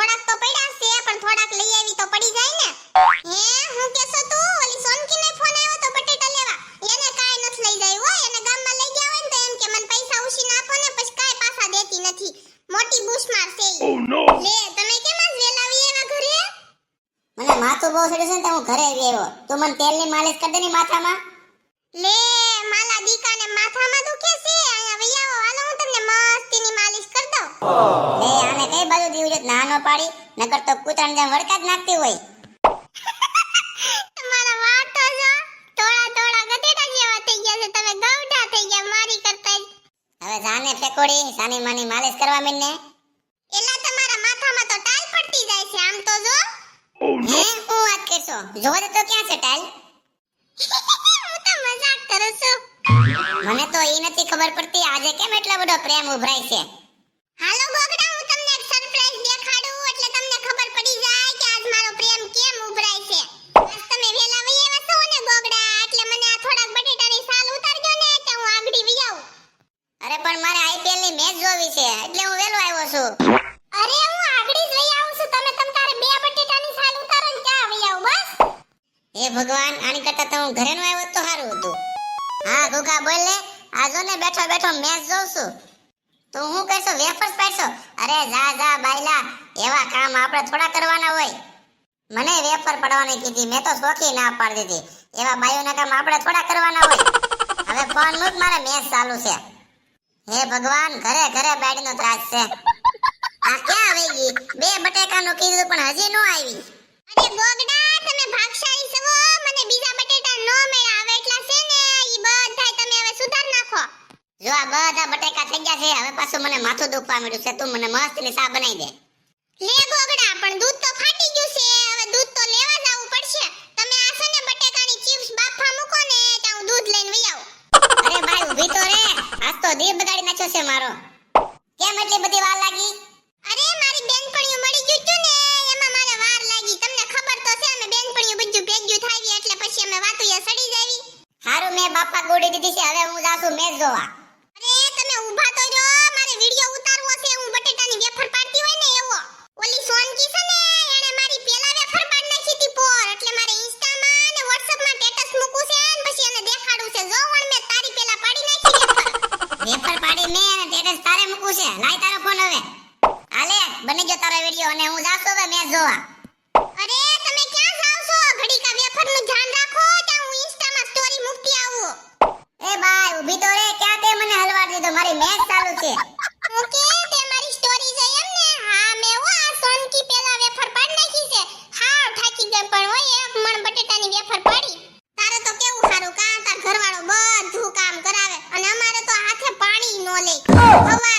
થોડાક તો પડ્યા છે પણ થોડાક લઈ આવી તો પડી જાય ને. હે હું કેસો તું ઓલી સોનકીને ફોન આવ્યો તો બટેટા લેવા. એને કાઈ નથી લઈ જાય હો. એને ગામમાં લઈ ગયા હોય ને તો એમ કે મને પૈસા ઉછીને આપો ને પછી કાઈ પાછા દેતી નથી. મોટી બુશમાર છે ઈ. Oh no. લે તમે કેમ આજ વેલા આવી એવા ઘરે? મને માથું બહુ ચડ્યું છે ને તો હું ઘરે આવી આવ્યો. તું મને તેલની માલિશ કરી દે ની માથામાં. લે માલા દીકાને માથામાં દુખે છે. અહીંયા વઈ આવો હાલો હું તમને મસ્તીની માલિશ કરી દઉં. લે આને કઈ બાજુ દીવું છે નાનો પાડી નકર તો કૂતરાને જેમ વળકા જ નાખતી હોય. તમારા વાતો જો થોડા થોડા ગધેડા જેવા થઈ ગયા છે. તમે ગૌડા થઈ ગયા મારી કરતા જ. હવે જાને ફેકોડી સાની માની માલિશ કરવા મીને. એલા તમારા માથામાં તો ટાઈલ પડતી જાય છે આમ તો જો. Oh no. હે હું વાત કરશો જોવા દે તો ક્યાં છે ટાઈલ? હું તો મજાક કરું છું. મને તો ઈ નથી ખબર પડતી આજે કેમ એટલો બધો પ્રેમ ઉભરાય છે. હાલો ગોગડા હું તમને એક સરપ્રાઈઝ દેખાડું એટલે તમને ખબર પડી જાય કે આજ મારો પ્રેમ કેમ ઉભરાય છે. બસ તમે વેલા વઈ આવ્યા છો ને ગોગડા એટલે મને આ થોડાક બટેટાની સાલ ઉતારજો ને તો હું આગળી વઈ આવું. અરે પણ મારે આઈપીએલ ની મેચ જોવી છે એટલે હું વેલો આવ્યો છું. અરે હું આગળી જ વઈ આવું છું. તમે તારે બે બટેટાની સાલ ઉતારો ને ત્યાં વઈ આવું બસ. હે ભગવાન આની કરતા તો હું ઘરે નો આવ્યો તો સારું હતું. હા ગુગા બોલ લે આ જો ને બેઠો બેઠો મેચ જોઉં છું. તો હું કહેશો વેફર્સ પાડશો? અરે જા જા બાયલા એવા કામ આપણે થોડા કરવાના હોય. મને વેફર પડવાની કીધી મેં તો શોખી ના પાડી દીધી. એવા બાયોના કામ આપણે થોડા કરવાના હોય. હવે ફોન મૂક મારે મેચ ચાલુ છે. હે ભગવાન ઘરે ઘરે બાયડીનો ત્રાસ છે. આ ક્યાં આવી ગઈ? બે બટેકાનું કીધું પણ હજી નો આવી. અરે ગોગડા તમે ભાગશાળી છો. મને બીજા બટેટા નો મળ્યા. હવે એટલા છે ને ઈ બધાય તમે હવે સુધાર નાખો. જો આ બધા બટેકા થઈ ગયા છે હવે પાછું મને માથું દુખવા મળ્યું છે. તું મને મસ્તની ચા બનાવી દે. લે ગોગડા પણ દૂધ તો ફાટી ગયું છે. હવે દૂધ તો લેવા જવું પડશે. તમે આ છે ને બટેકાની ચિપ્સ બાફા મૂકો ને ત્યાં હું દૂધ લઈને વઈ આવું. અરે ભાઈ ઊભી તો રે આજ તો દી બગાડી નાખ્યો છે મારો. કેમ એટલી બધી વાર લાગી? અરે મારી બેનપણીઓ મળી ગયું તું ને એમાં મારે વાર લાગી. તમને ખબર તો છે અમે બેનપણીઓ બધું ભેગ્યું થાવી એટલે પછી અમે વાતુયા સડી જાવી. હારું મેં બાપા ગોડી દીધી છે હવે હું જાઉં છું મેચ જોવા. અરે તમે ઊભા તો રહો. મારે વિડિયો ઉતારવો છે. હું બટેટાની વેફર પાડતી હોય ને એવો. ઓલી સોનકી છે ને એને મારી પેલા વેફર પાડ નાખી હતી પોર એટલે મારે ઇન્સ્ટામાં અને વોટ્સએપમાં સ્ટેટસ મૂકવું છે અને પછી એને દેખાડવું છે. જો વણ મેં તારી પેલા પાડી નાખી વેફર. વેફર પાડી મેં અને સ્ટેટસ તારે મૂકવું છે. લાય તારો ફોન હવે. હાલે બની ગયો તારો વિડિયો અને હું જાઉં છું હવે મેચ જોવા. અરે તમે ક્યાં જાવ છો? ઘડીકા વેફરનું ધ્યાન રાખો ત્યાં હું ઇન્સ્ટામાં સ્ટોરી મૂકતી આવું. એ ભાઈ ઊભી તો રે ક્યાં તે મને હલવા દીધો મારી મેચ ચાલુ છે. ઓકે તે મારી સ્ટોરી જોઈ એમ ને? હા મેં હો આ સોનકી પેલા વેફર પાડ નાખી છે. હા થાકી ગઈ પણ હોય એક મણ બટેટાની વેફર પાડી. તારે તો કેવું સારું કા તાર ઘરવાળો બધું કામ કરાવે અને અમારે તો હાથે પાણી નો લે. હવા